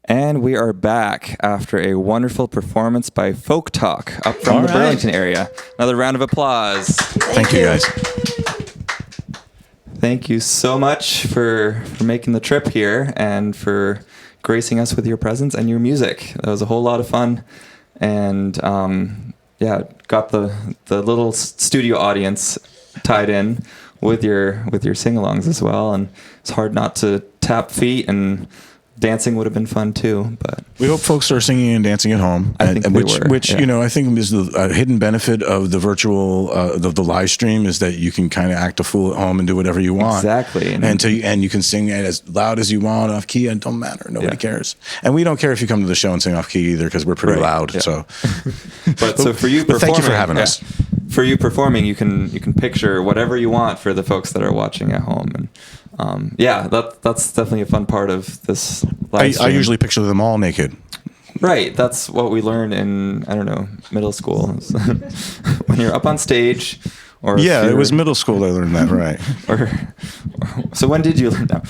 And we are back after a wonderful performance by Folk Talk up from the Burlington area. Another round of applause. Thank you, guys. Thank you so much for making the trip here and for gracing us with your presence and your music. That was a whole lot of fun. And got the little studio audience tied in with your sing-alongs as well. And it's hard not to tap feet, and dancing would have been fun too, but we hope folks are singing and dancing at home. I think which you know, I think is the hidden benefit of the virtual, the live stream, is that you can kind of act a fool at home and do whatever you want. Exactly, and you can sing it as loud as you want, off key. It don't matter. Nobody cares, and we don't care if you come to the show and sing off key either, because we're pretty loud. Yeah. So, so for you, thank you for having us. For you performing, you can picture whatever you want for the folks that are watching at home, and that's definitely a fun part of this live stream. I usually picture them all naked. Right, that's what we learned in, I don't know, middle school. When you're up on stage, or it was middle school I learned that, right? So when did you learn that?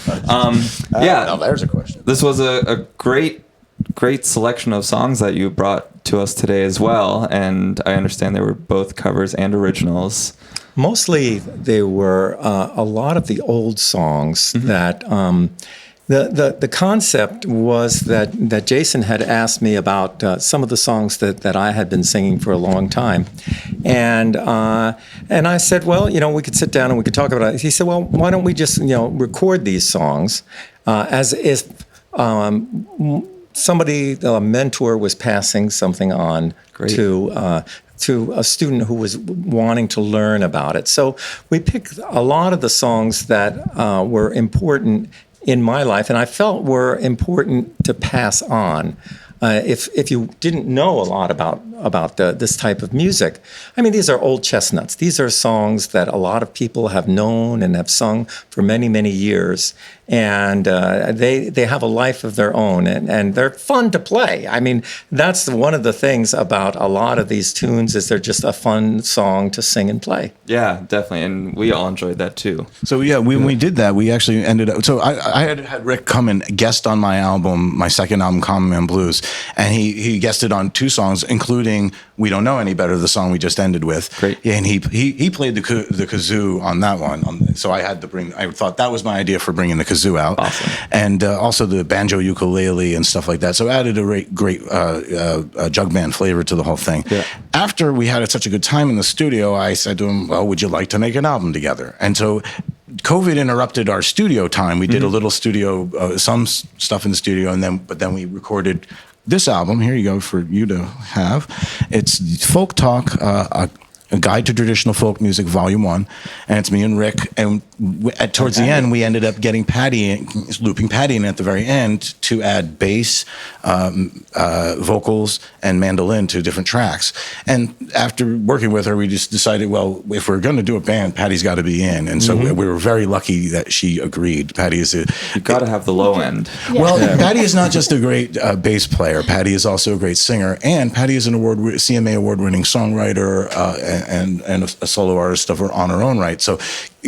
Now there's a question. This was a great selection of songs that you brought to us today as well, and I understand they were both covers and originals. Mostly they were a lot of the old songs that the concept was that Jason had asked me about some of the songs that I had been singing for a long time. And I said, well, we could sit down and we could talk about it. He said, well, why don't we just, record these songs as if somebody, a mentor, was passing something on to a student who was wanting to learn about it. So we picked a lot of the songs that were important in my life, and I felt were important to pass on. If you didn't know a lot about this type of music, I mean, these are old chestnuts. These are songs that a lot of people have known and have sung for many, many years, and they have a life of their own, and they're fun to play. I mean, that's one of the things about a lot of these tunes, is they're just a fun song to sing and play. Yeah, definitely, and we all enjoyed that too. So when we did that, we actually ended up. So I had Rick come and guest on my album, my second album, Common Man Blues, and he guested on 2 songs, including "We Don't Know Any Better," the song we just ended with. Great. Yeah, and he played the kazoo on that one. So I had to bring. I thought that was my idea for bringing the kazoo out. Awesome. And also the banjo, ukulele, and stuff like that. So added a great jug band flavor to the whole thing. Yeah. After we had such a good time in the studio, I said to him, "Well, would you like to make an album together?" And so COVID interrupted our studio time. We did a little studio, some stuff in the studio, but then we recorded this album. Here you go for you to have. It's Folk Talk, A Guide to Traditional Folk Music, Volume 1, and it's me and Rick. And towards the end, we ended up getting looping Patty in at the very end to add bass, vocals, and mandolin to different tracks. And after working with her, we just decided, well, if we're going to do a band, Patty's got to be in. And so we were very lucky that she agreed. Patty is You've got to have the low end. Yeah. Well, Patty is not just a great bass player. Patty is also a great singer, and Patty is an CMA award-winning songwriter and a solo artist on her own right. So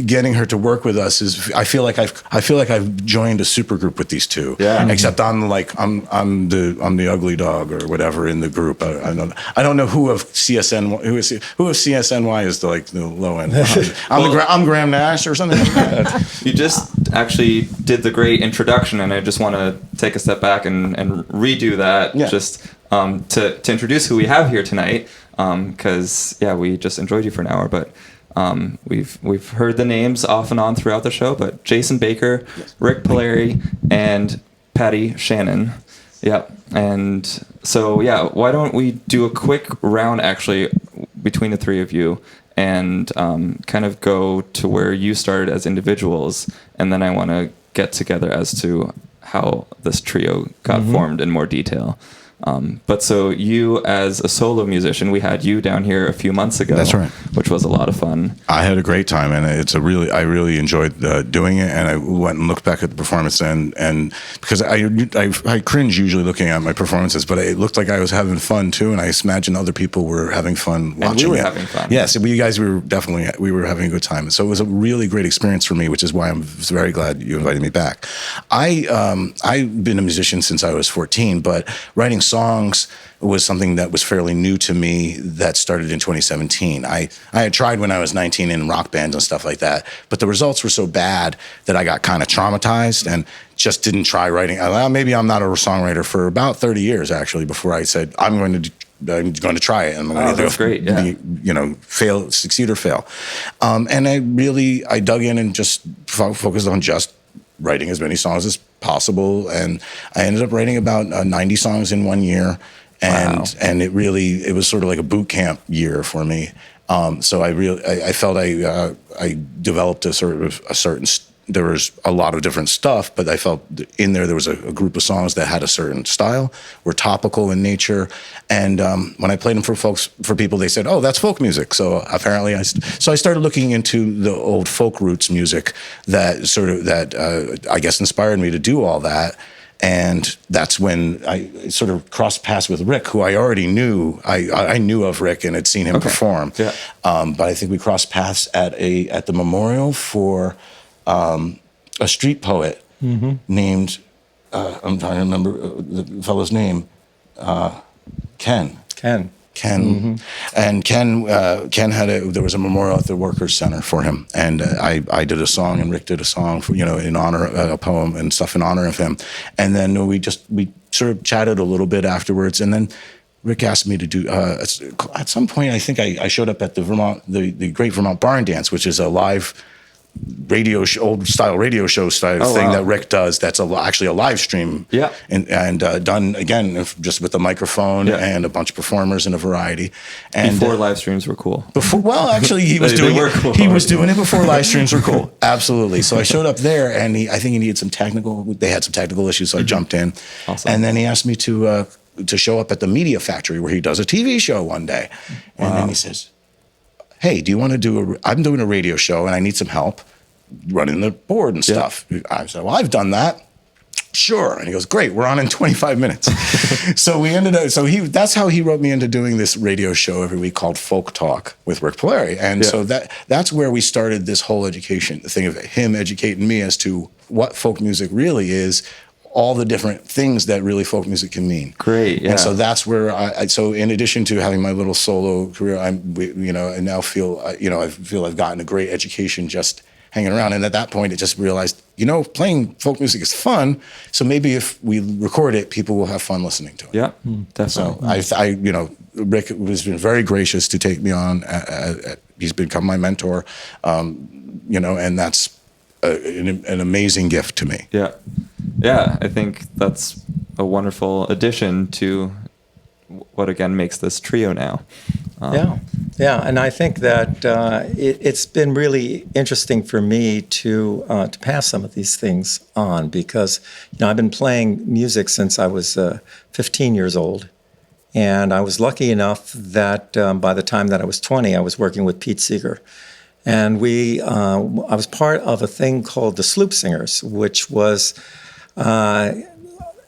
getting her to work with us is, I feel like I've joined a supergroup with these two. Yeah. Except I'm the ugly dog or whatever in the group. I don't know who of CSNY is the low end. I'm Graham Nash or something like that. You just actually did the great introduction, and I just want to take a step back and redo that just to introduce who we have here tonight, because we just enjoyed you for an hour, but we've heard the names off and on throughout the show, but Jason Baker, Rick Polari, and Patty Shannon. Yep. And so why don't we do a quick round actually between the three of you, and kind of go to where you started as individuals, and then I want to get together as to how this trio got formed in more detail. But so you, as a solo musician, we had you down here a few months ago. That's right. Which was a lot of fun. I had a great time, and I really enjoyed doing it. And I went and looked back at the performance, and because I cringe usually looking at my performances, but it looked like I was having fun too, and I imagine other people were having fun watching it. And we were having fun. Yes, we were having a good time. So it was a really great experience for me, which is why I'm very glad you invited me back. I've been a musician since I was 14, but writing songs was something that was fairly new to me that started in 2017. I had tried when I was 19 in rock bands and stuff like that, but the results were so bad that I got kind of traumatized and just didn't try writing. Well, maybe I'm not a songwriter for about 30 years, actually, before I said, I'm going to try it. I'm going to great. Yeah. Fail, succeed or fail. And I dug in and just focused on just writing as many songs as possible. And I ended up writing about 90 songs in 1 year. And it was sort of like a boot camp year for me. So I felt I developed a certain. There was a lot of different stuff, but I felt in there was a group of songs that had a certain style, were topical in nature, and when I played them for people, they said, "Oh, that's folk music." So apparently, I started looking into the old folk roots music that I guess inspired me to do all that. And that's when I sort of crossed paths with Rick, who I already knew. I knew of Rick and had seen him perform. Yeah. But I think we crossed paths at the memorial for a street poet named I'm trying to remember the fellow's name, Ken. Mm-hmm. And Ken there was a memorial at the Workers Center for him, and I did a song, and Rick did a song for, in honor, a poem and stuff in honor of him, and then we sort of chatted a little bit afterwards, and then Rick asked me to do at some point. I think I showed up at the Great Vermont Barn Dance, which is a live old style radio show style thing that Rick does. That's actually a live stream. Yeah. And done again, just with a microphone and a bunch of performers and a variety. And before live streams were cool. Actually, he was doing it. Cool. He was doing it before live streams were cool. Absolutely. So I showed up there, and I think he needed they had some technical issues, so I jumped in. Awesome. And then he asked me to show up at the Media Factory, where he does a TV show one day. And then he says, "Hey, do you want to I'm doing a radio show and I need some help running the board and stuff." I said, "Well, I've done that." "Sure." And he goes, "Great, we're on in 25 minutes. So we ended up, that's how he wrote me into doing this radio show every week called Folk Talk with Rick Polari. And so that's where we started this whole education thing of him educating me as to what folk music really is, all the different things that really folk music can mean. Great, yeah. And so that's where so in addition to having my little solo career, I now feel, I've gotten a great education just hanging around. And at that point, I just realized, playing folk music is fun. So maybe if we record it, people will have fun listening to it. Yeah, definitely. So Rick has been very gracious to take me on. He's become my mentor, and that's an amazing gift to me. Yeah. Yeah, I think that's a wonderful addition to what again makes this trio now. And I think that it's been really interesting for me to pass some of these things on, because I've been playing music since I was 15 years old, and I was lucky enough that by the time that I was 20, I was working with Pete Seeger. And I was part of a thing called the Sloop Singers, which was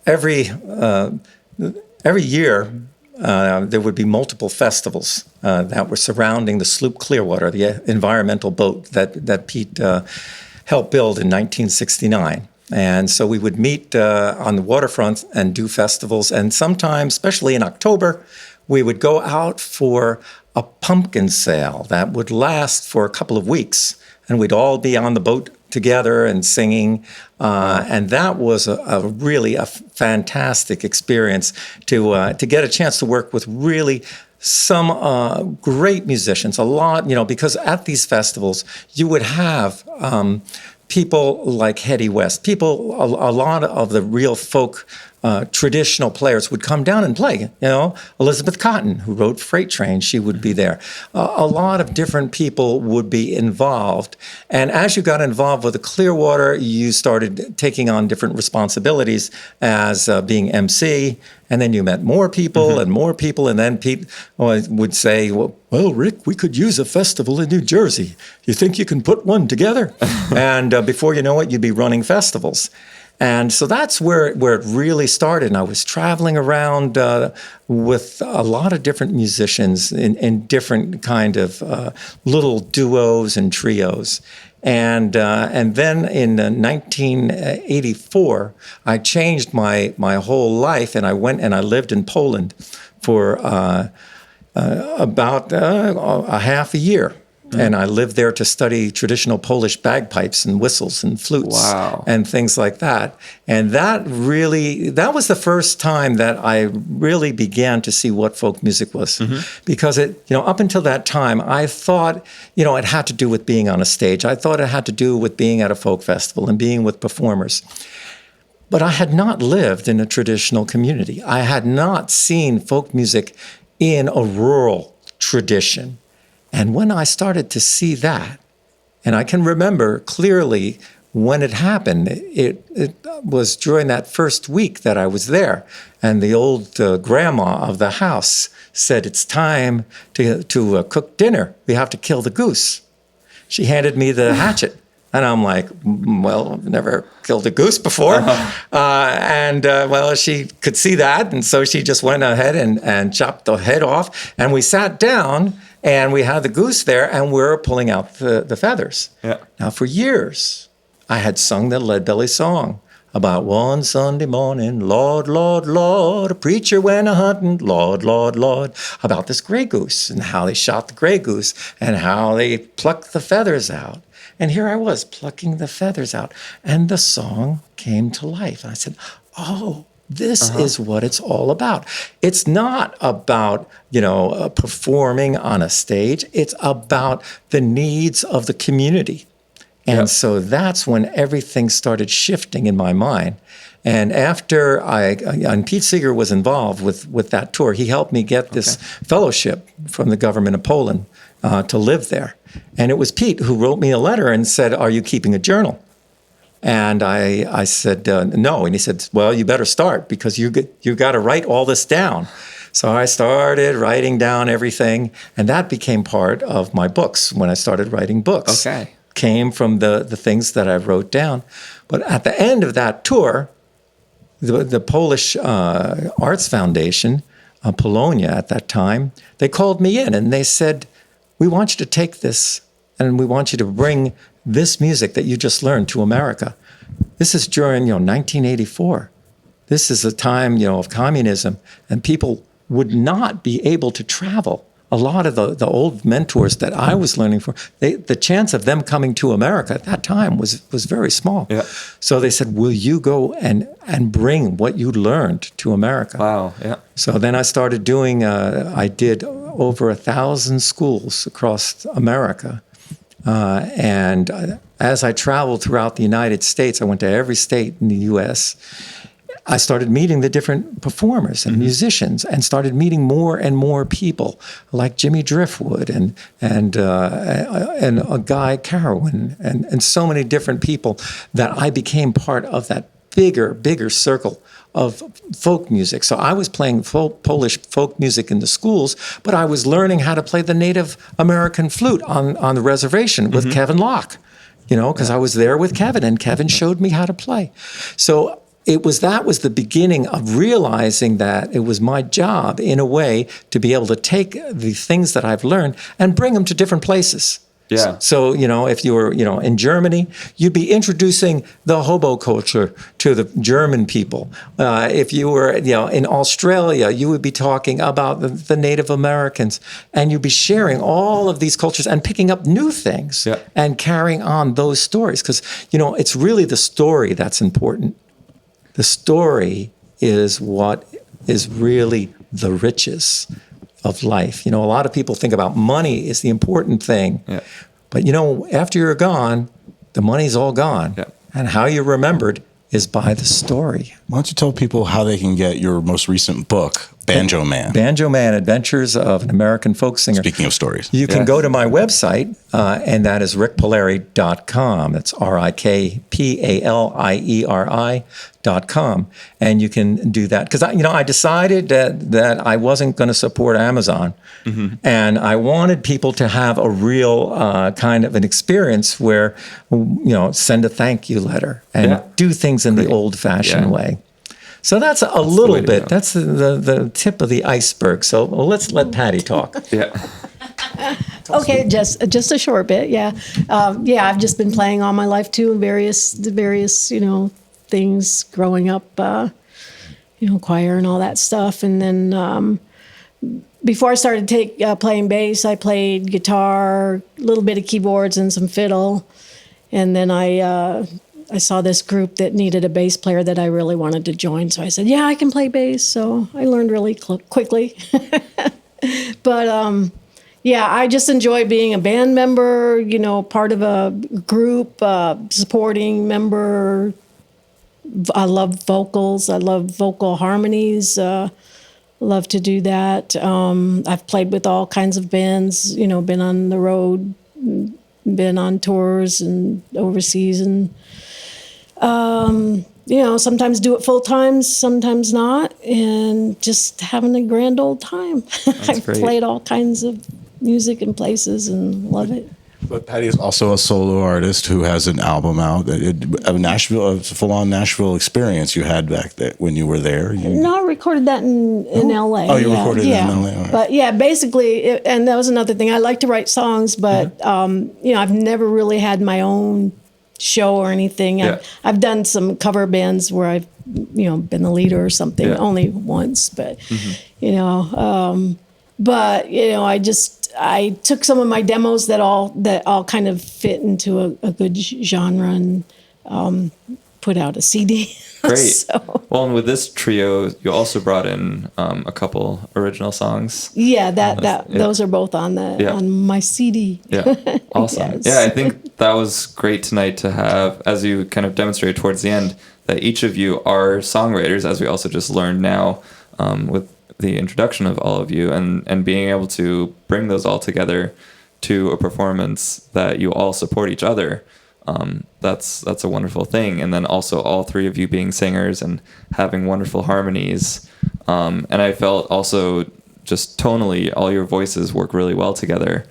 every year there would be multiple festivals that were surrounding the sloop Clearwater, the environmental boat that Pete helped build in 1969. And so we would meet on the waterfront and do festivals. And sometimes, especially in October, we would go out for a pumpkin sale that would last for a couple of weeks. And we'd all be on the boat together and singing. And that was really a fantastic experience to get a chance to work with really some great musicians. A lot, because at these festivals, you would have people like Hetty West, a lot of the real folk traditional players would come down and play. You know, Elizabeth Cotton, who wrote Freight Train, she would be there. A lot of different people would be involved. And as you got involved with the Clearwater, you started taking on different responsibilities as being MC. And then you met more people and more people. And then Pete would say, well, Rick, we could use a festival in New Jersey. You think you can put one together? And before you know it, you'd be running festivals. And so that's where it really started. And I was traveling around with a lot of different musicians in different kind of little duos and trios. And then in 1984, I changed my whole life, and I went and I lived in Poland for about a half a year. And I lived there to study traditional Polish bagpipes and whistles and flutes and things like that. And that was the first time that I really began to see what folk music was. Because up until that time, I thought, it had to do with being on a stage. I thought it had to do with being at a folk festival and being with performers. But I had not lived in a traditional community. I had not seen folk music in a rural tradition. And when I started to see that, and I can remember clearly when it happened, it was during that first week that I was there. And the old grandma of the house said, it's time to cook dinner. We have to kill the goose. She handed me the hatchet. And I'm like, well, I've never killed a goose before. She could see that. And so she just went ahead and chopped the head off. And we sat down and we had the goose there and we were pulling out the feathers. Yeah. Now, for years, I had sung the Leadbelly song about one Sunday morning, Lord, Lord, Lord, a preacher went a-hunting, Lord, Lord, Lord, about this gray goose and how they shot the gray goose and how they plucked the feathers out. And here I was plucking the feathers out, and the song came to life. And I said, oh, this is what it's all about. It's not about, performing on a stage. It's about the needs of the community. And so that's when everything started shifting in my mind. And after and Pete Seeger was involved with that tour, he helped me get this fellowship from the government of Poland to live there. And it was Pete who wrote me a letter and said, are you keeping a journal? And I said, no. And he said, well, you better start because you got to write all this down. So I started writing down everything. And that became part of my books when I started writing books. Okay. Came from the things that I wrote down. But at the end of that tour, the Polish Arts Foundation, Polonia at that time, they called me in and they said, we want you to take this and we want you to bring this music that you just learned to America. This is during 1984. This is a time of communism, and people would not be able to travel. A lot of the old mentors that I was learning from, the chance of them coming to America at that time was very small. Yeah. So they said, will you go and bring what you learned to America? Wow, yeah. So then I started doing, I did over 1,000 schools across America. And as I traveled throughout the United States, I went to every state in the U.S., I started meeting the different performers and musicians, and started meeting more and more people like Jimmy Driftwood and a Guy Carwin and so many different people that I became part of that bigger circle of folk music. So I was playing Polish folk music in the schools, but I was learning how to play the Native American flute on the reservation with Kevin Locke, because I was there with Kevin, and Kevin showed me how to play. So that was the beginning of realizing that it was my job, in a way, to be able to take the things that I've learned and bring them to different places. Yeah. So, if you were, in Germany, you'd be introducing the hobo culture to the German people. If you were, in Australia, you would be talking about the Native Americans, and you'd be sharing all of these cultures and picking up new things and carrying on those stories. Because, it's really the story that's important. The story is what is really the riches of life. A lot of people think about money is the important thing. Yeah. But, after you're gone, the money's all gone. Yeah. And how you're remembered is by the story. Why don't you tell people how they can get your most recent book, Banjo Man? Banjo Man, Adventures of an American Folk Singer. Speaking of stories. You can go to my website, and that is rickpalleri.com. It's RIKPALIERI.com. And you can do that. Because, I decided that I wasn't going to support Amazon. Mm-hmm. And I wanted people to have a real kind of an experience where, send a thank you letter and do things in the old-fashioned way. So that's a little bit. That's the tip of the iceberg. So let's let Patty talk. Yeah. Okay, just a short bit. Yeah, I've just been playing all my life too, in various things growing up. Choir and all that stuff, and then before I started playing bass, I played guitar, a little bit of keyboards, and some fiddle, and then I saw this group that needed a bass player that I really wanted to join. So I said, yeah, I can play bass. So I learned really quickly. But I just enjoy being a band member, part of a group, supporting member. I love vocals. I love vocal harmonies. Love to do that. I've played with all kinds of bands, been on the road, been on tours and overseas, and sometimes do it full time, sometimes not, and just having a grand old time. I've played all kinds of music and places and love it. But Patty is also a solo artist who has an album out. A full-on Nashville experience you had back when you were there. No, I recorded that in L.A. Oh, you recorded it in L.A. Right. But basically, and that was another thing. I like to write songs, but I've never really had my own show or anything. I've done some cover bands where I've been the leader or something, only once, but I took some of my demos that all kind of fit into a good genre and put out a CD. Great. Well, and with this trio, you also brought in a couple original songs. Yeah, those are both on on my CD. Yeah, awesome. Yes. Yeah, I think that was great tonight to have, as you kind of demonstrated towards the end, that each of you are songwriters, as we also just learned now with the introduction of all of you, and being able to bring those all together to a performance that you all support each other. That's a wonderful thing. And then also all three of you being singers and having wonderful harmonies. And I felt also just tonally, all your voices work really well together.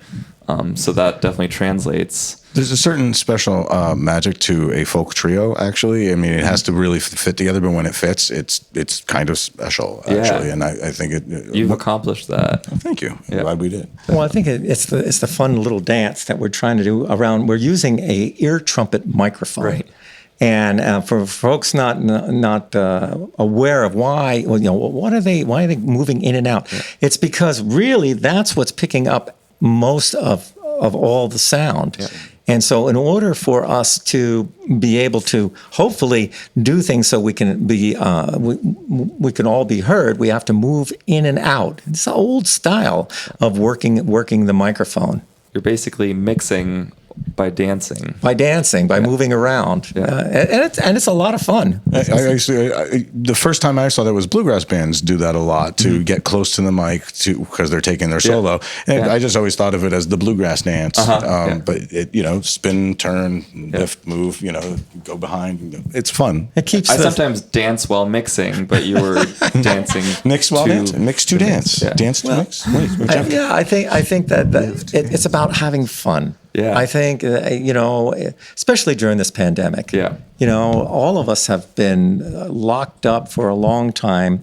So that definitely translates. There's a certain special magic to a folk trio, actually. I mean, it has to really fit together, but when it fits, it's kind of special, actually. Yeah. And I think you've accomplished that. Well, thank you. I'm glad we did. Well, I think it's the fun little dance that we're trying to do around. We're using a ear trumpet microphone. Right. And for folks not aware of why, why are they moving in and out? Yeah. It's because really that's what's picking up most of all the sound. Yeah. And so in order for us to be able to hopefully do things so we can be we can all be heard, we have to move in and out. It's an old style of working the microphone. You're basically mixing by dancing, by moving around, and it's a lot of fun. The first time I saw that was bluegrass bands do that a lot to get close to the mic because they're taking their solo. And I just always thought of it as the bluegrass dance. But it, spin, turn, lift, move, go behind. It's fun. It keeps. I sometimes dance while mixing, but you were dancing. Mix while dancing. Mix to dance. Yeah. Dance to mix. I think that it's about having fun. Yeah. I think, especially during this pandemic, all of us have been locked up for a long time.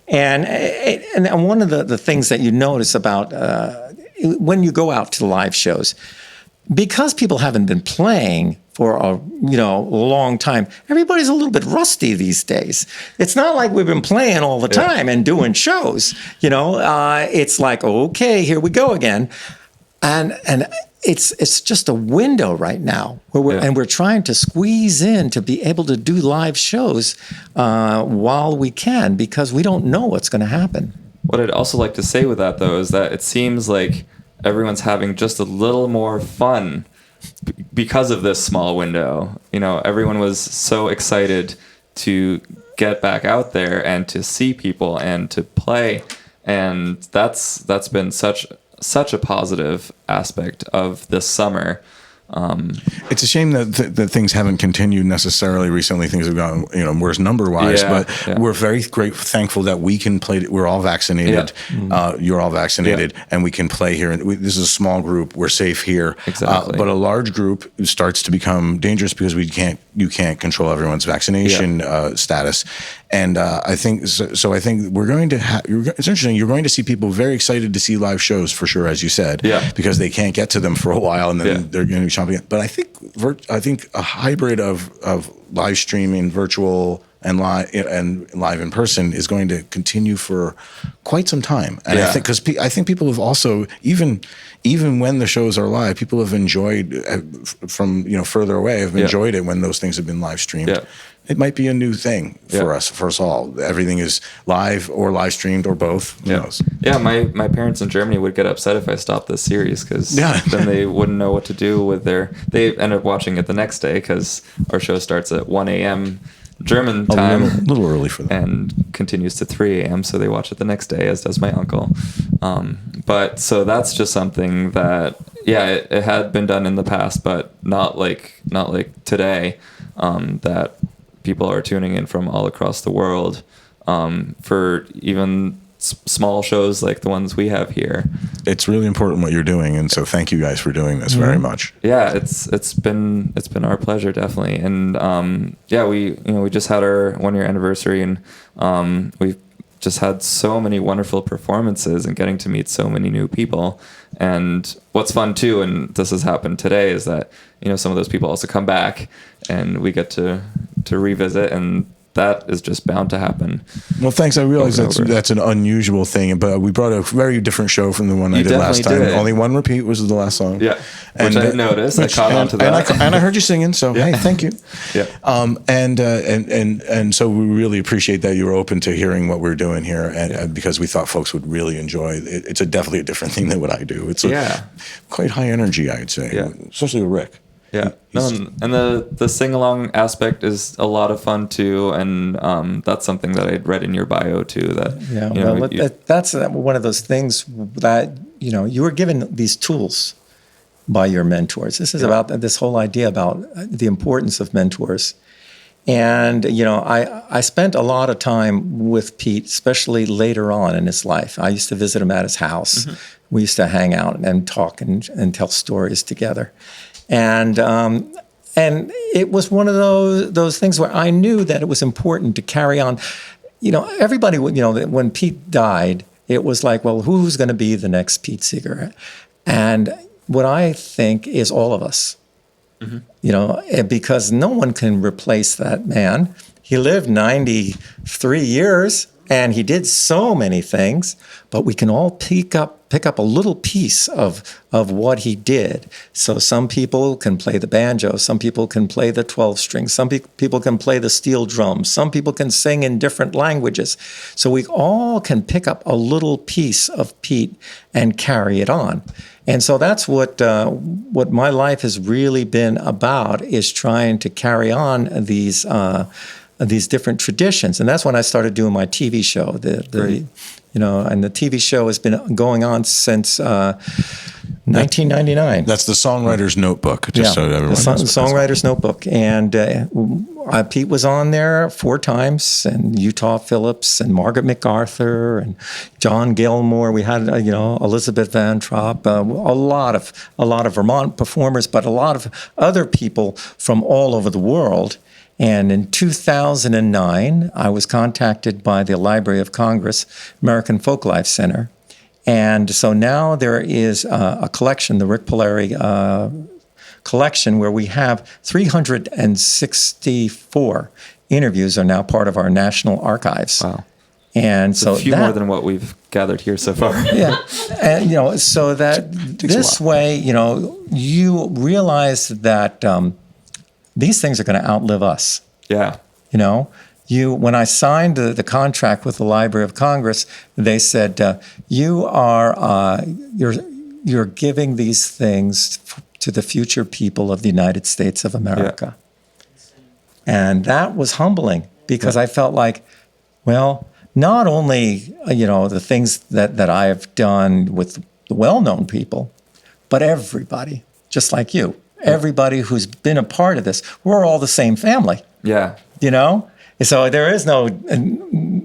And one of the things that you notice about when you go out to live shows, because people haven't been playing for a long time, everybody's a little bit rusty these days. It's not like we've been playing all the time and doing shows. It's like, okay, here we go again. And it's just a window right now where we're trying to squeeze in to be able to do live shows while we can, because we don't know what's going to happen. What I'd also like to say with that, though, is that it seems like everyone's having just a little more fun because of this small window. Everyone was so excited to get back out there and to see people and to play, and that's been such a positive aspect of this summer. It's a shame that things haven't continued necessarily recently. Things have gone, worse number-wise, but we're very thankful that we can play. We're all vaccinated. You're all vaccinated, and we can play here. And this is a small group. We're safe here. Exactly. But a large group starts to become dangerous because you can't control everyone's vaccination status. And I think so. I think we're going to it's interesting. You're going to see people very excited to see live shows for sure, as you said, because they can't get to them for a while, and then they're going to be shopping. But I think a hybrid of live streaming, virtual, and live in person is going to continue for quite some time. And I think people have also even when the shows are live, people have enjoyed from further away have enjoyed it when those things have been live streamed. Yeah. It might be a new thing for us all. Everything is live or live streamed or both. Who knows? Yeah, my parents in Germany would get upset if I stopped this series because then they wouldn't know what to do with they end up watching it the next day because our show starts at 1 a.m. German time. A little early for them. And continues to 3 a.m. So they watch it the next day, as does my uncle. But so that's just something that, it had been done in the past, but not like today, that people are tuning in from all across the world for even small shows like the ones we have here. It's really important what you're doing, and so thank you guys for doing this very much. Yeah, it's been our pleasure, definitely. And we just had our 1 year anniversary, and we've just had so many wonderful performances and getting to meet so many new people. And what's fun too, and this has happened today, is that some of those people also come back and we get to revisit, and that is just bound to happen. Well, thanks. I realize that's an unusual thing, but we brought a very different show from the one I did last time. Only one repeat was the last song. Yeah, which I noticed. I caught on to that. And I heard you singing, so hey, thank you. Yeah. And so we really appreciate that you were open to hearing what we're doing here, and because we thought folks would really enjoy it. It's definitely a different thing than what I do. It's quite high energy, I'd say, especially with Rick. Yeah, and the sing-along aspect is a lot of fun too, and that's something that I'd read in your bio too. That's one of those things that you were given these tools by your mentors. This is about this whole idea about the importance of mentors, and I spent a lot of time with Pete, especially later on in his life. I used to visit him at his house. Mm-hmm. We used to hang out and talk and tell stories together. And it was one of those things where I knew that it was important to carry on. Everybody, when Pete died, it was like, well, who's going to be the next Pete Seeger? And what I think is all of us, because no one can replace that man. He lived 93 years. And he did so many things, but we can all pick up a little piece of what he did. So some people can play the banjo, some people can play the 12 string, some people can play the steel drums, some people can sing in different languages. So we all can pick up a little piece of Pete and carry it on. And so that's what my life has really been about, is trying to carry on these different traditions. And that's when I started doing my TV show. And the TV show has been going on since 1999. That's the Songwriter's Notebook, so everyone knows. The Songwriter's Notebook. And Pete was on there 4 times, and Utah Phillips and Margaret MacArthur and John Gilmore. We had Elizabeth Van Trop, a lot of Vermont performers, but a lot of other people from all over the world. And in 2009, I was contacted by the Library of Congress, American Folklife Center. And so now there is a collection, the Rick Polari collection, where we have 364 interviews are now part of our national archives. Wow. And it's a few more than what we've gathered here so far. Yeah. And, so that this way, you realize that these things are going to outlive us. Yeah. When I signed the contract with the Library of Congress, they said, you're giving these things to the future people of the United States of America. Yeah. And that was humbling. because I felt like, well, not only, the things that I have done with the well-known people, but everybody, just like you, everybody who's been a part of this, we're all the same family. Yeah. So there is no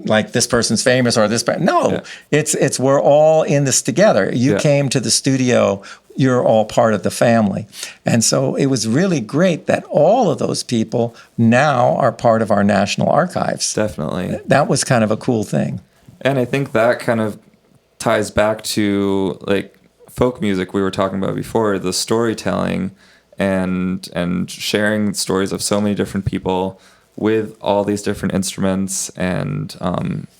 like this person's famous or this. No, it's we're all in this together. You came to the studio. You're all part of the family. And so it was really great that all of those people now are part of our National Archives. Definitely. That was kind of a cool thing. And I think that kind of ties back to like folk music we were talking about before, the storytelling and sharing stories of so many different people with all these different instruments and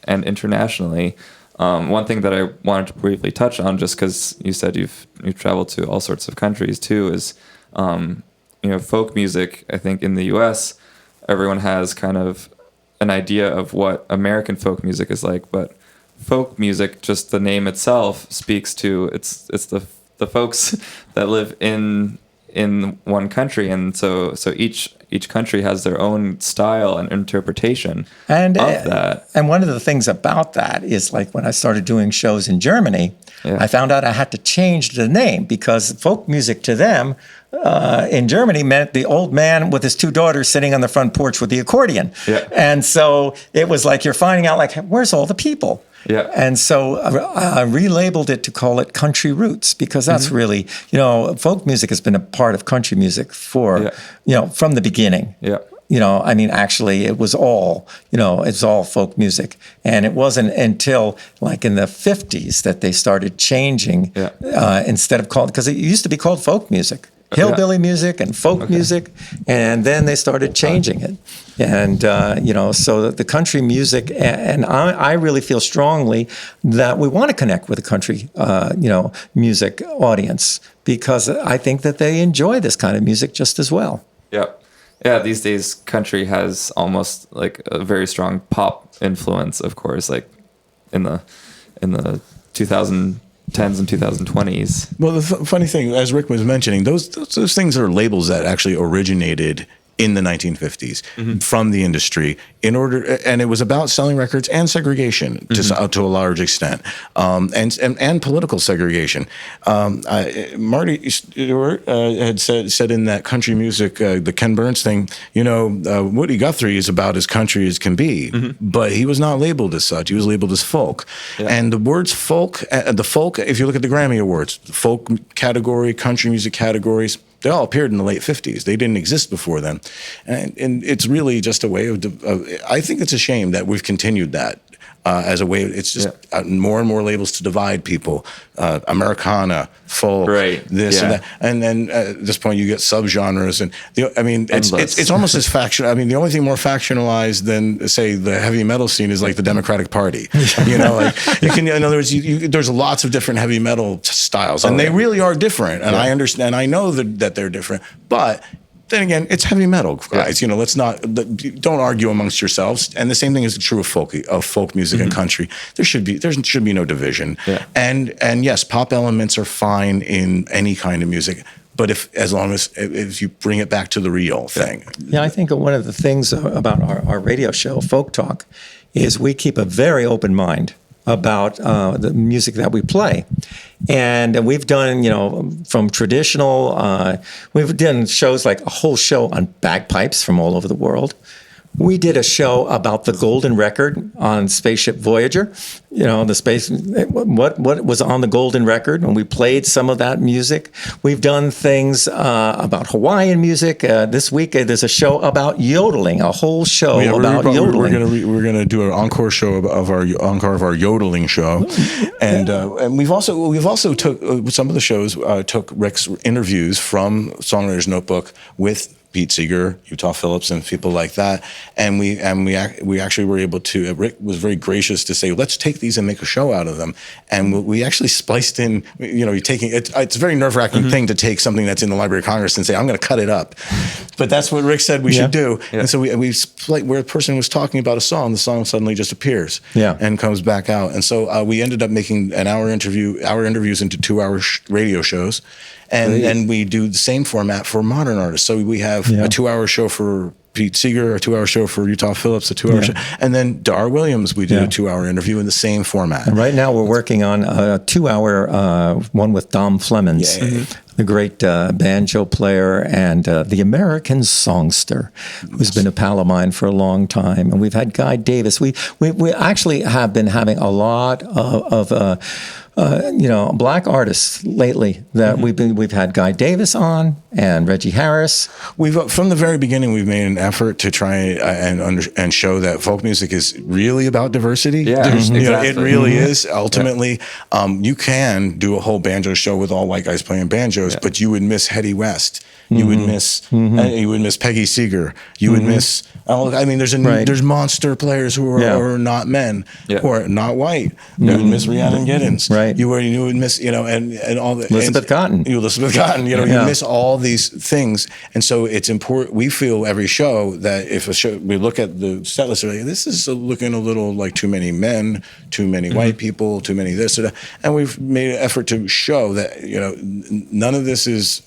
internationally. One thing that I wanted to briefly touch on, just because you said you've traveled to all sorts of countries too, is folk music. I think in the U.S. everyone has kind of an idea of what American folk music is like, but folk music, just the name itself, speaks to it's the folks that live in one country, and so each country has their own style and interpretation of that. And one of the things about that is, like, when I started doing shows in Germany, I found out I had to change the name, because folk music to them in Germany meant the old man with his two daughters sitting on the front porch with the accordion. Yeah. And so it was like you're finding out, like, where's all the people? Yeah. And so I relabeled it to call it Country Roots, because that's really, folk music has been a part of country music for, from the beginning. Yeah. Actually, it was all, it's all folk music. And it wasn't until like in the 50s that they started changing instead of called, because it used to be called folk music. Hillbilly music and folk music, and then they started changing it. And, so the country music, and I really feel strongly that we want to connect with the country, music audience, because I think that they enjoy this kind of music just as well. Yeah. Yeah, these days country has almost like a very strong pop influence, of course, like in the 2010s and 2020s. Well, the funny thing, as Rick was mentioning, those things are labels that actually originated in the 1950s from the industry and it was about selling records and segregation to a large extent, and political segregation. Marty Stewart had said in that country music, the Ken Burns thing, Woody Guthrie is about as country as can be, but he was not labeled as such. He was labeled as folk. Yeah. And the words folk, if you look at the Grammy Awards, the folk category, country music categories, they all appeared in the late 50s. They didn't exist before then. And it's really just a way of I think it's a shame that we've continued that as a way. It's just more and more labels to divide people. Americana, folk, this and that. And then at this point you get subgenres. And it's almost as factional. The only thing more factionalized than, say, the heavy metal scene is like the Democratic Party. In other words, there's lots of different heavy metal styles, and they really are different. And I understand, I know that they're different, but then again, it's heavy metal, guys. Don't argue amongst yourselves. And the same thing is true of folk music and country. There should be no division. Yeah. And yes, pop elements are fine in any kind of music, but as long as you bring it back to the real thing. Yeah, I think one of the things about our radio show, Folk Talk, is we keep a very open mind about the music that we play. And we've done, from traditional, we've done shows like a whole show on bagpipes from all over the world. We did a show about the Golden Record on Spaceship Voyager, what was on the Golden Record, and we played some of that music. We've done things about Hawaiian music. This week there's a show about yodeling, a whole show about yodeling. We're gonna do an encore show of our yodeling show, and we've also took some of the shows took Rick's interviews from Songwriter's Notebook with Pete Seeger, Utah Phillips, and people like that, and we actually were able to. Rick was very gracious to say, let's take these and make a show out of them, and we actually spliced in. You're taking it's a very nerve-wracking thing to take something that's in the Library of Congress and say, I'm going to cut it up, but that's what Rick said we should do, and so we where a person was talking about a song, the song suddenly just appears, and comes back out, and so we ended up making our interviews into 2-hour radio shows. And we do the same format for modern artists. So we have a 2-hour show for Pete Seeger, a 2-hour show for Utah Phillips, a 2-hour show. And then Dar Williams, we did a 2-hour interview in the same format. And right now we're working on a 2-hour one with Dom Flemons, the great banjo player and the American songster, who's been a pal of mine for a long time. And we've had Guy Davis. We actually have been having a lot of black artists lately that we've had Guy Davis on and Reggie Harris. We've from the very beginning we've made an effort to try and show that folk music is really about diversity. Yeah, exactly. It really is. Ultimately, you can do a whole banjo show with all white guys playing banjos, but you would miss Hetty West. You would miss Peggy Seeger. You would miss. There's monster players who are not men, who are not white. You would miss Rhiannon Giddens. Right. You would miss and all the Elizabeth Cotton. You miss all these things, and so it's important. We feel every show that if a show we look at the set list, we're like, this is looking a little like too many men, too many white people, too many this or that, and we've made an effort to show that none of this is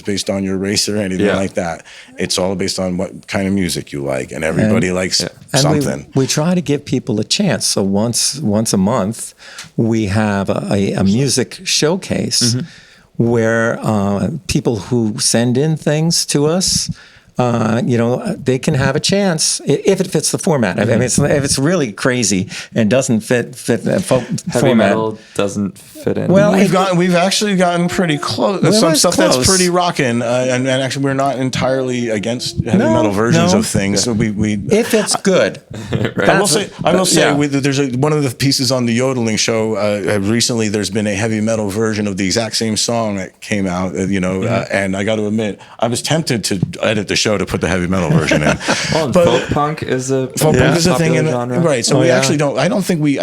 based on your race or anything like that. It's all based on what kind of music you like, and everybody likes something. And we try to give people a chance. So once a month, we have a music showcase where people who send in things to us, they can have a chance if it fits the format. I mean, if it's really crazy and doesn't fit the Heavy format. metal doesn't fit in. Well, we've actually gotten pretty close. Some stuff that's pretty rockin', and actually we're not entirely against heavy metal versions of things. So we if it's good. Right. I will say there's one of the pieces on the yodeling show recently. There's been a heavy metal version of the exact same song that came out. And I got to admit, I was tempted to edit the show to put the heavy metal version in. But folk punk is a thing in genre. Right. So actually don't. I don't think we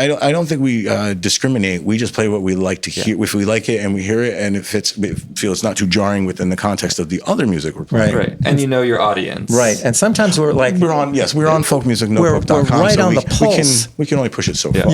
discriminate. We just play what we like to hear. If we like it and we hear it and it fits, we feel it's not too jarring within the context of the other music we're playing. Right. And your audience. Right. And sometimes we're on folkmusicnotebook.com. We're right so on the pulse. We can only push it so far.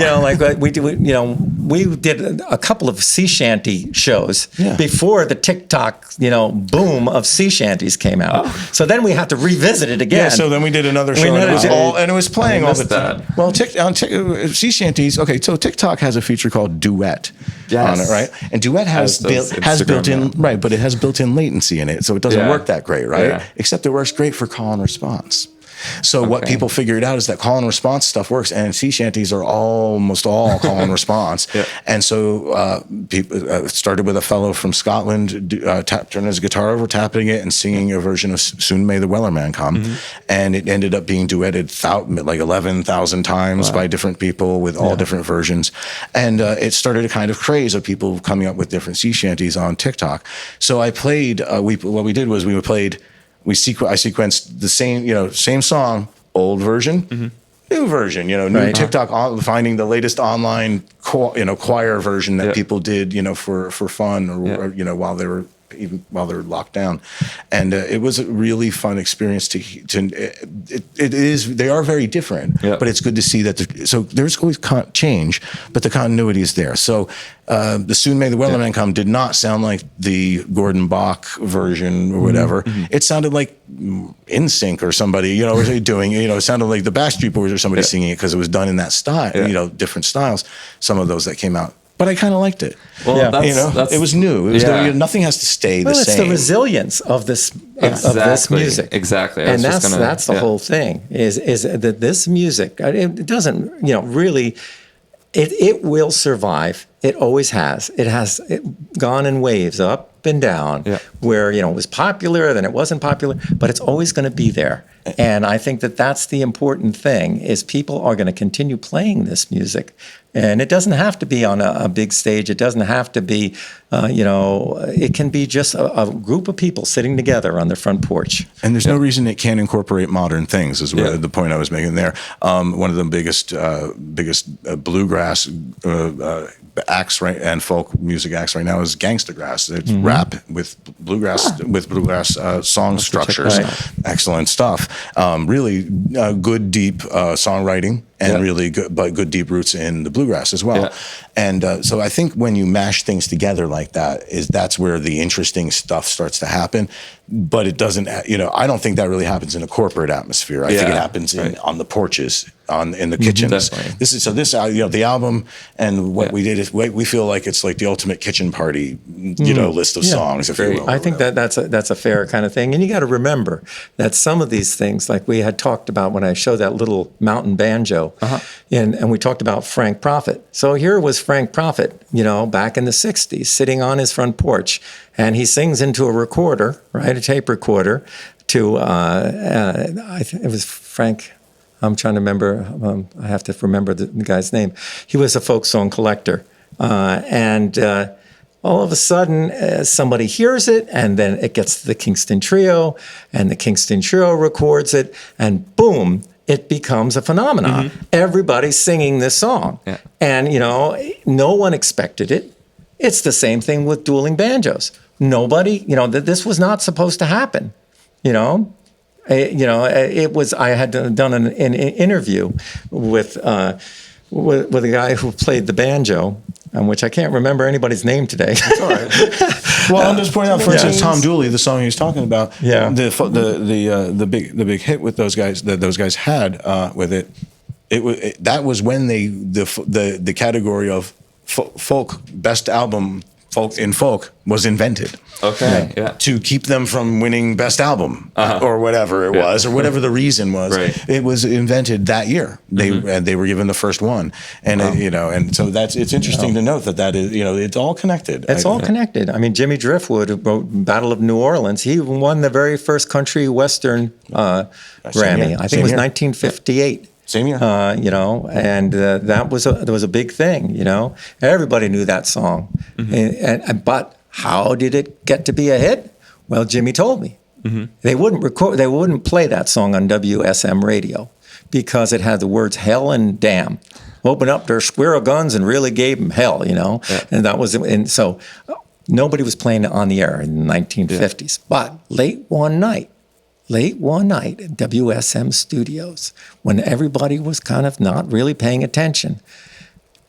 We did a couple of sea shanty shows before the TikTok, boom of sea shanties came out. So then we have to revisit it again. Yeah, so then we did another show, and it was playing all the time. Well, sea shanties. Okay, so TikTok has a feature called Duet on it, right? And Duet has built-in right, but it has built-in latency in it, so it doesn't work that great, right? Yeah. Except it works great for call and response. So what people figured out is that call and response stuff works, and sea shanties are almost all call and response. And so people started with a fellow from Scotland turning his guitar over, tapping it, and singing a version of "Soon May the Wellerman Come," and it ended up being duetted like 11,000 times by different people with all different versions, and it started a kind of craze of people coming up with different sea shanties on TikTok. So I played. What we did was I sequenced the same song, old version, new version, new TikTok, finding the latest online choir version that people did, for fun or while they were locked down, and it was a really fun experience they are very different, but it's good to see that there's always change, but the continuity is there. So the Soon May the Wellerman Come did not sound like the Gordon Bach version or whatever. It sounded like NSYNC or somebody, doing, it sounded like the Backstreet Boys or somebody singing it because it was done in that style, different styles, some of those that came out. But I kind of liked it. Well, that's it was new. It was nothing has to stay the same. It's the resilience of this of this music. Exactly. And that's the whole thing. Is that this music? It doesn't really. It will survive. It always has. It has gone in waves, up and down, where it was popular, then it wasn't popular, but it's always going to be there. And I think that's the important thing, is people are going to continue playing this music. And it doesn't have to be on a big stage. It doesn't have to be, it can be just a group of people sitting together on their front porch. And there's no reason it can't incorporate modern things, is the point I was making there. One of the biggest bluegrass acts and folk music acts right now is Gangsta Grass. It's rap with bluegrass song structures. Excellent stuff. Really good, deep songwriting. and really good deep roots in the bluegrass as well. And so I think when you mash things together like that's where the interesting stuff starts to happen. But it doesn't, I don't think that really happens in a corporate atmosphere. I think it happens on the porches, in the kitchens. Definitely. The album and what we did is we feel like it's like the ultimate kitchen party, list of songs, if you will. I think that's a fair kind of thing. And you got to remember that some of these things, like we had talked about when I showed that little mountain banjo, and we talked about Frank Prophet. So here was Frank Prophet, back in the 60s, sitting on his front porch, and he sings into a recorder, right, a tape recorder, to, it was Frank, I'm trying to remember, I have to remember the guy's name. He was a folk song collector. And all of a sudden, somebody hears it, and then it gets to the Kingston Trio, and the Kingston Trio records it, and boom, it becomes a phenomenon. Everybody's singing this song. And, no one expected it. It's the same thing with dueling banjos. Nobody, this was not supposed to happen, It was. I had done an interview with a guy who played the banjo, which I can't remember anybody's name today. That's all right. Well, I'm just pointing out, for instance, Tom Dooley, the song he was talking about. Yeah. The big hit with those guys that those guys had with it. That was when the category of folk best album. Folk was invented. Okay. Yeah. To keep them from winning best album or whatever it was, or whatever the reason was. Right. It was invented that year. They were given the first one, and and so it's interesting to note that is it's all connected. It's all connected. I mean, Jimmy Driftwood, who wrote Battle of New Orleans, he won the very first country western Grammy. I think it was 1958. Same year. And that was a big thing, Everybody knew that song. But how did it get to be a hit? Well, Jimmy told me. They wouldn't play that song on WSM radio because it had the words hell and damn. Open up their square of guns and really gave them hell, And that was, and so nobody was playing it on the air in the 1950s. But late one night at WSM Studios, when everybody was kind of not really paying attention,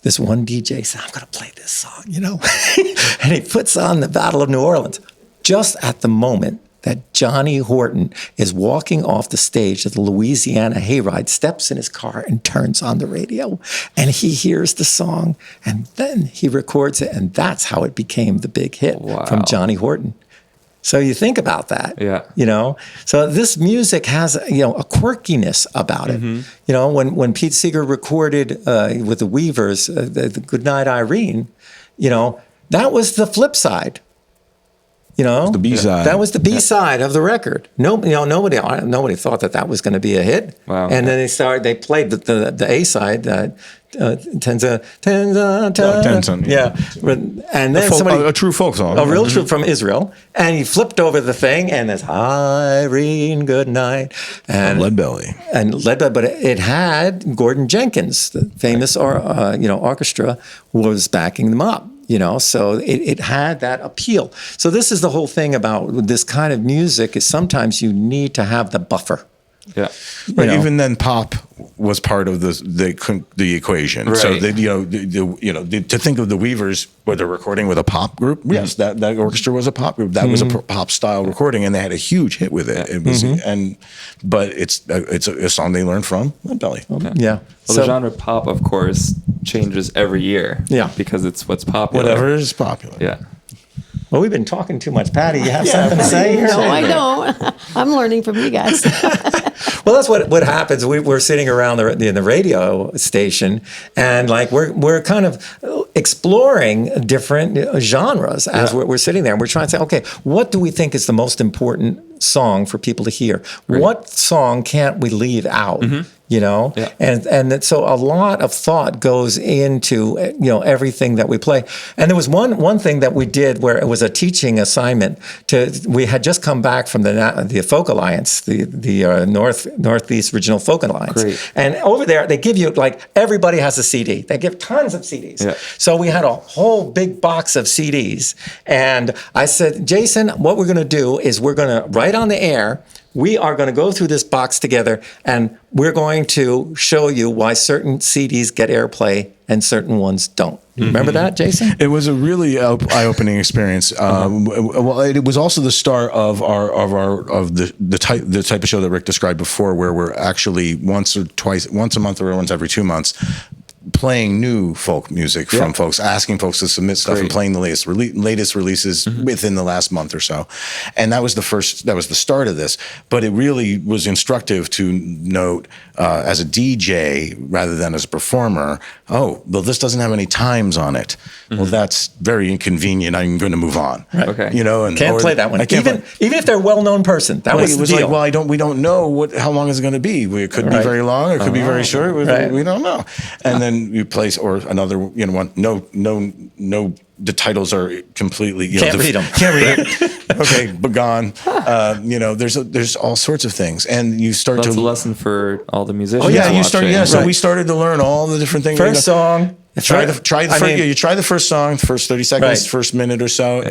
this one DJ said, I'm going to play this song, and he puts on the Battle of New Orleans just at the moment that Johnny Horton is walking off the stage of the Louisiana Hayride, steps in his car and turns on the radio, and he hears the song, and then he records it, and that's how it became the big hit from Johnny Horton. So you think about that, So this music has, a quirkiness about it. When Pete Seeger recorded with the Weavers, the Goodnight Irene, that was the flip side. The B-side. That was the B-side of the record. Nobody thought that was going to be a hit. Wow. And then they played the A-side, Tenza, yeah. And then a true folk song. A real true from Israel. And he flipped over the thing, and it's Irene, good night. And Lead Belly. But it had Gordon Jenkins, the famous orchestra, was backing them up. So it had that appeal. So this is the whole thing about this kind of music is sometimes you need to have the buffer. Yeah. Right. Even then, pop was part of the equation. Right. So to think of the Weavers, where they're recording with a pop group, yes, that orchestra was a pop group. That was a pop style recording, and they had a huge hit with it. It was, but it's a song they learned from Lead Belly. Yeah. Well, the genre pop, of course, changes every year. Yeah. Because it's what's popular. Whatever is popular. Yeah. Well, we've been talking too much. Patty, you have something to say here? No, I don't. I'm learning from you guys. Well, that's what happens. We're sitting around the radio station, and we're kind of exploring different genres as we're sitting there. And we're trying to say, okay, what do we think is the most important song for people to hear? Right. What song can't we leave out? And so a lot of thought goes into everything that we play. And there was one thing that we did where it was a teaching assignment. We had just come back from the Folk Alliance, the Northeast Regional Folk Alliance. Great. And over there they give you everybody has a CD. They give tons of CDs. Yeah. So we had a whole big box of CDs, and I said, Jason, what we're going to do is we're going to write on the air we are going to go through this box together, and we're going to show you why certain CDs get airplay and certain ones don't. Remember that, Jason? It was a really eye-opening experience. Well, it was also the start of the type of show that Rick described before, where we're actually once a month or once every 2 months, playing new folk music from folks, asking folks to submit stuff and playing the latest releases within the last month or so. And that was the start of this. But it really was instructive to note as a DJ rather than as a performer, oh, well, this doesn't have any times on it. Well, that's very inconvenient. I'm going to move on. Right. Okay. You know, and Can't play that one. Even if they're a well-known person. That was the deal. like, well, we don't know how long it's going to be. It could be very long. It could be very short. We don't know. And then you place or another, one. No. The titles are completely. Can't read them. Can't read it. Okay, but gone. There's all sorts of things, and you start That's to. a lesson for all the musicians. Oh yeah, you start. watching. Yeah, so we started to learn all the different things. First song. You try the first song, first 30 seconds, first minute or so.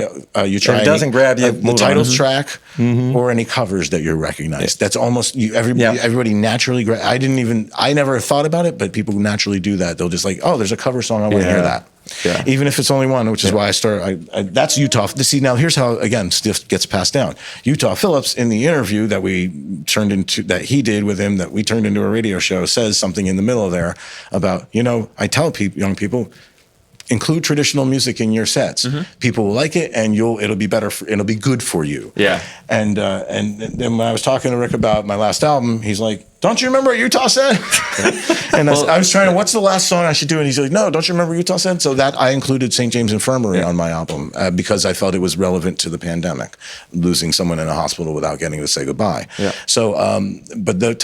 You try. If it doesn't grab you, the titles track or any covers that you recognize. That's almost everybody naturally. I never thought about it, but people naturally do that. They'll just like, oh, there's a cover song. I want to hear that. Yeah. Even if it's only one, which is why I started. That's Utah. See, now here's how again stuff gets passed down. Utah Phillips in the interview that that he did with him that we turned into a radio show says something in the middle there about I tell young people, include traditional music in your sets. People will like it, and it'll be better. It'll be good for you. Yeah. And then when I was talking to Rick about my last album, he's like, "Don't you remember what Utah said?" And I was trying to, what's the last song I should do? And he's like, "No, don't you remember what Utah said?" So that I included St. James Infirmary on my album because I felt it was relevant to the pandemic, losing someone in a hospital without getting to say goodbye. Yeah. So, but the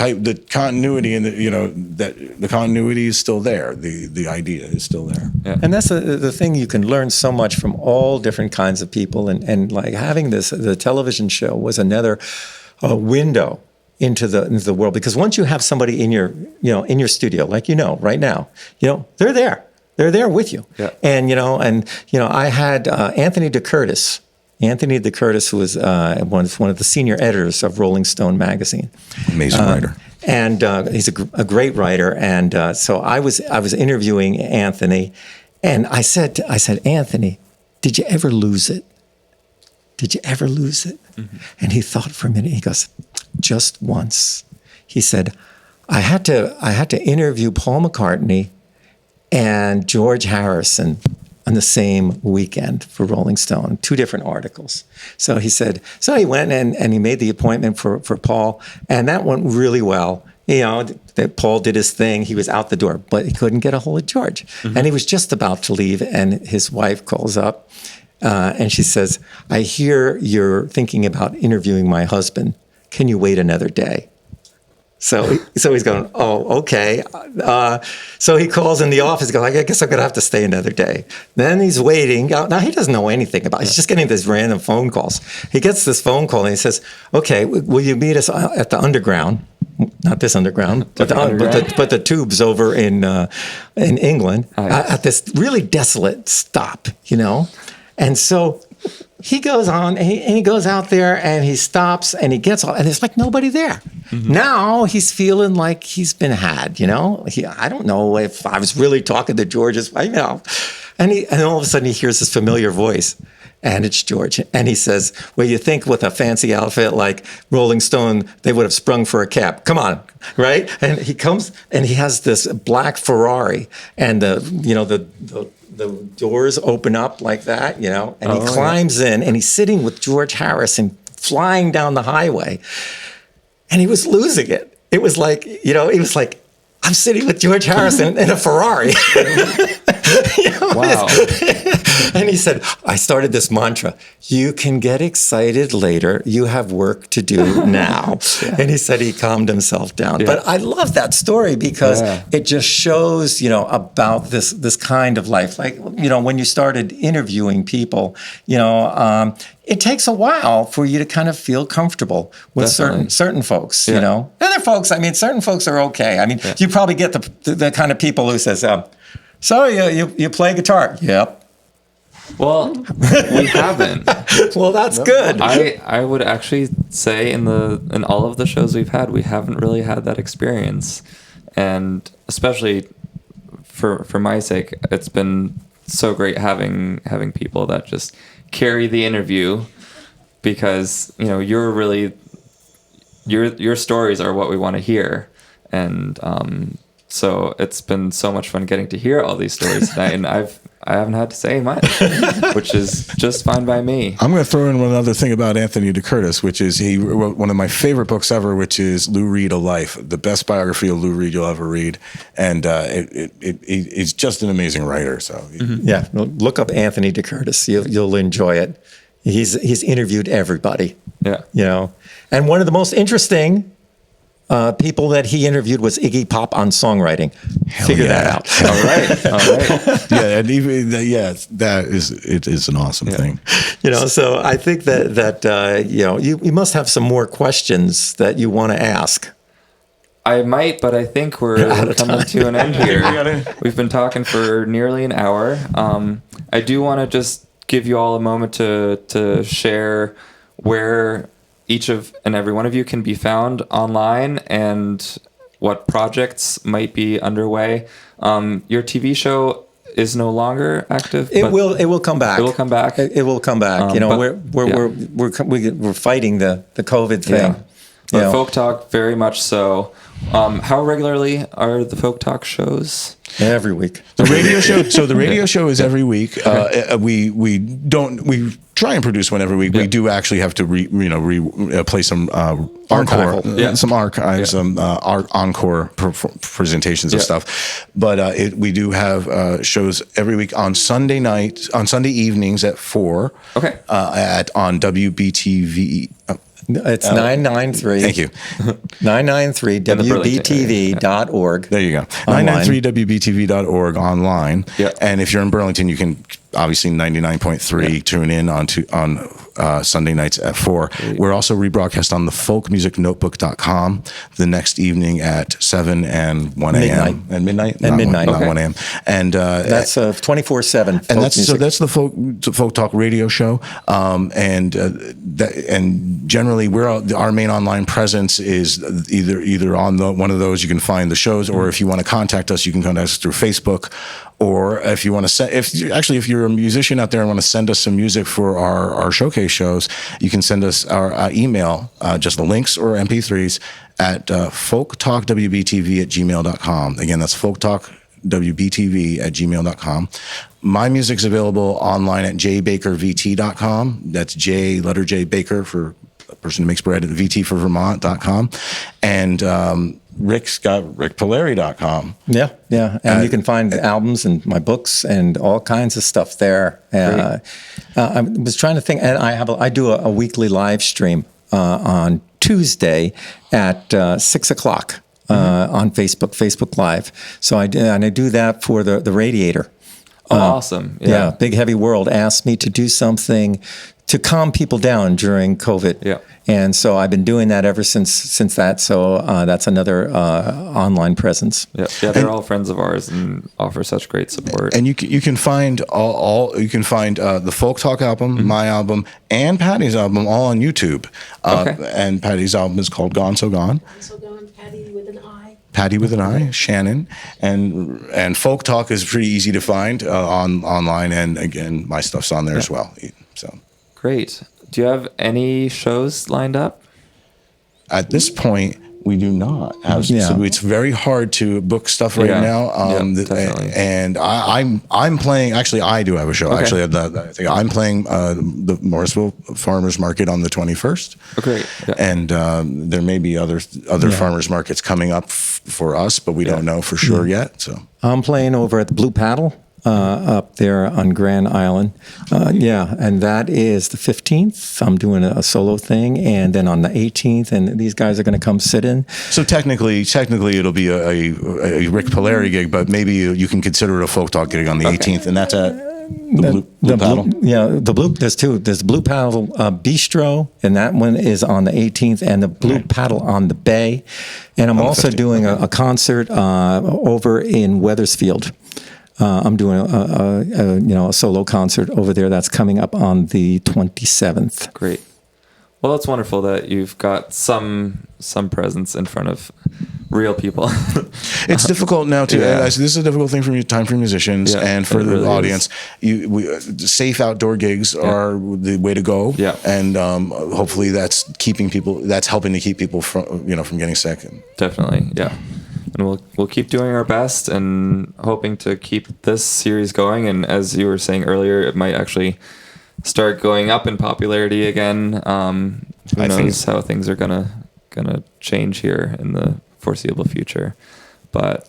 continuity and the continuity is still there. The idea is still there. Yeah. And that's the thing, you can learn so much from all different kinds of people, and like having the television show was another window into the world, because once you have somebody in your studio, like right now, they're there with you. Yeah. And I had Anthony DeCurtis, who was one of the senior editors of Rolling Stone magazine. Amazing writer. And he's a great writer. And so I was interviewing Anthony, and I said, Anthony, did you ever lose it? Did you ever lose it? And he thought for a minute. He goes, just once. He said, I had to interview Paul McCartney and George Harrison on the same weekend for Rolling Stone, 2 different articles. So he said, so he went and he made the appointment for Paul, and that went really well. That Paul did his thing. He was out the door, but he couldn't get a hold of George. And he was just about to leave, and his wife calls up, and she says, I hear you're thinking about interviewing my husband. Can you wait another day? So he's going, oh, okay. So he calls in the office. He goes, I guess I'm going to have to stay another day. Then he's waiting. Now, he doesn't know anything about it. He's just getting these random phone calls. He gets this phone call, and he says, okay, will you meet us at the Underground? Not this Underground, but the tubes over in England at this really desolate stop, And so he goes on, and he goes out there, and he stops, and he gets all, and there's like nobody there. Now he's feeling like he's been had, I don't know if I was really talking to George's, and all of a sudden he hears this familiar voice, and it's George. And he says, well, you think with a fancy outfit like Rolling Stone, they would have sprung for a cab. Come on, right? And he comes, and he has this black Ferrari, and the doors open up like that, and he climbs in, and he's sitting with George Harrison flying down the highway, and he was losing it. It was like, he was like, I'm sitting with George Harrison in a Ferrari. Wow. And he said, I started this mantra, you can get excited later. You have work to do now. And he said he calmed himself down. But I love that story because it just shows, about this kind of life. Like, when you started interviewing people, it takes a while for you to kind of feel comfortable with certain folks, Other folks, certain folks are okay. You probably get the kind of people who says, so you play guitar? Yep. Well, we haven't. Well, that's good. I would actually say in all of the shows we've had, we haven't really had that experience, and especially for my sake, it's been so great having people that just carry the interview, because you're really your stories are what we want to hear, and so it's been so much fun getting to hear all these stories tonight, and I haven't had to say much, which is just fine by me. I'm going to throw in one other thing about Anthony DeCurtis, which is he wrote one of my favorite books ever, which is Lou Reed: A Life, the best biography of Lou Reed you'll ever read. And he's just an amazing writer. So Yeah, look up Anthony DeCurtis. You'll enjoy it. He's interviewed everybody. Yeah. And one of the most interesting people that he interviewed was Iggy Pop on songwriting. Figure that out. All right. Yeah, and even it is an awesome thing. So I think that you must have some more questions that you want to ask. I might, but I think we're coming to an end here. We've been talking for nearly an hour. I do want to just give you all a moment to share where each and every one of you can be found online and what projects might be underway. Your TV show is no longer active. It will come back. It will come back. It will come back. We're fighting the COVID thing. Yeah. But Folk Talk, very much so. How regularly are the Folk Talk shows? Every week. The radio show. So the radio show is every week. We try and produce one every week. Yeah. We do actually have to play some encore, some archives, some encore presentations of stuff. But we do have shows every week on Sunday evenings at 4. Okay. On WBTV. It's 993. Thank you. 993 WBTV.org. There you go. 993WBTV.org online. Yeah. And if you're in Burlington, you can obviously 99.3 tune in on Sunday nights at 4. Great. We're also rebroadcast on the folkmusicnotebook.com the next evening at 7 and 1 a.m. And midnight? And midnight. Not 1 a.m. And that's 24/7 and that's the folk talk radio show. And generally our main online presence is either on one of those. You can find the shows, or if you want to contact us, you can contact us through Facebook. Or if you want to if you're a musician out there and want to send us some music for our showcase shows, you can send us our email, just the links or MP3s at folktalkwbtv@gmail.com. Again, that's folktalkwbtv@gmail.com. My music's available online at jbakervt.com. That's letter J Baker for a person who makes bread, at VT for Vermont.com. And Rick's got rickpolari.com. Yeah. And you can find albums and my books and all kinds of stuff there. I was trying to think, and I do a weekly live stream on Tuesday at 6 o'clock on Facebook Live. So I do that for the Radiator. Awesome. Yeah. Big Heavy World asked me to do something to calm people down during COVID. Yeah. And so I've been doing that ever since that. So that's another online presence. Yeah, they're all friends of ours and offer such great support. And you can find the Folk Talk album, my album, and Patty's album all on YouTube. And Patty's album is called Gone So Gone. So gone, Patty with an I. Patty with an I, Shannon, and Folk Talk is pretty easy to find online, and again, my stuff's on there as well. So great. Do you have any shows lined up? At this point, we do not have. So it's very hard to book stuff right now. Definitely. And I'm playing. Actually, I do have a show. Okay. Actually, I'm playing the Morrisville Farmers Market on the 21st. Okay. Yeah. And there may be other farmers markets coming up for us, but we don't know for sure yet. So I'm playing over at the Blue Paddle. Up there on Grand Island. And that is the 15th. I'm doing a solo thing, and then on the 18th, and these guys are going to come sit in. So technically it'll be a Rick Polari gig, but maybe you can consider it a Folk Talk gig on the 18th, and that's at the Blue Paddle. There's two. There's the Blue Paddle Bistro, and that one is on the 18th, and the Blue Paddle on the Bay. And I'm also doing a concert over in Wethersfield. I'm doing a solo concert over there that's coming up on the 27th. Great. Well, it's wonderful that you've got some presence in front of real people. It's difficult now too. Yeah. This is a difficult thing for musicians and for the really audience. Safe outdoor gigs are the way to go. Yeah. And hopefully that's helping to keep people from getting sick. Definitely, yeah. And we'll keep doing our best and hoping to keep this series going. And as you were saying earlier, it might actually start going up in popularity again. Who knows how things are gonna change here in the foreseeable future. But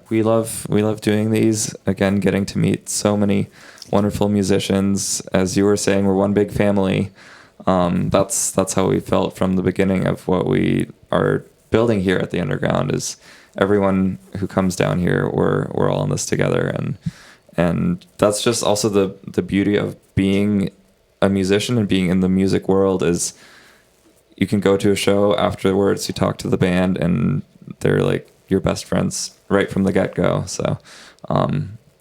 we love doing these. Again, getting to meet so many wonderful musicians. As you were saying, we're one big family. That's how we felt from the beginning of what we are building here at the Underground. Is everyone who comes down here, we're all in this together, and that's just also the beauty of being a musician and being in the music world. Is you can go to a show afterwards, you talk to the band, and they're like your best friends right from the get-go. So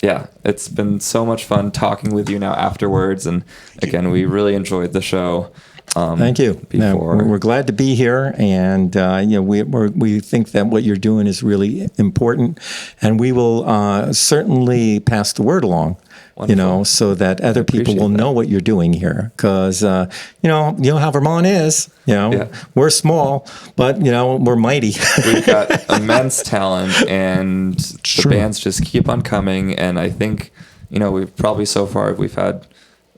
it's been so much fun talking with you now afterwards, and again, we really enjoyed the show. Thank you. No, we're glad to be here, and we think that what you're doing is really important, and we will certainly pass the word along. Wonderful. So that other people will know what you're doing here, because you know how Vermont is. We're small, but we're mighty. We've got immense talent, and the bands just keep on coming. And I think we've probably so far we've had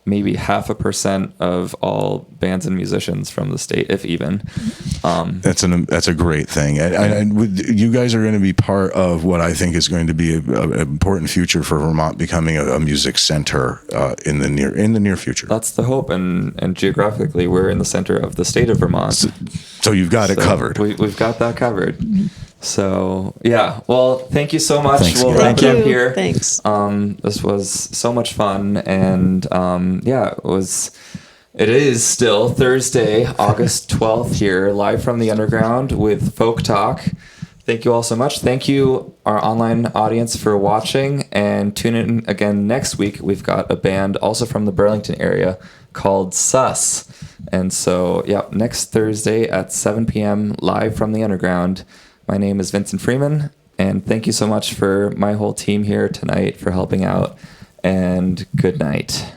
maybe 0.5% of all bands and musicians from the state, if even. That's a great thing. And you guys are going to be part of what I think is going to be an important future for Vermont becoming a music center in the near future. That's the hope, and geographically, we're in the center of the state of Vermont. So you've got it covered. We've got that covered. So well, thank you so much. Thanks, we'll wrap it up you. here. Thanks. This was so much fun, and it is still Thursday, August 12th here, live from the Underground with Folk Talk. Thank you all so much. Thank you, our online audience, for watching, and tune in again next week. We've got a band also from the Burlington area called Sus. And so, next Thursday at 7 p.m. live from the Underground. My name is Vincent Freeman, and thank you so much for my whole team here tonight for helping out, and good night.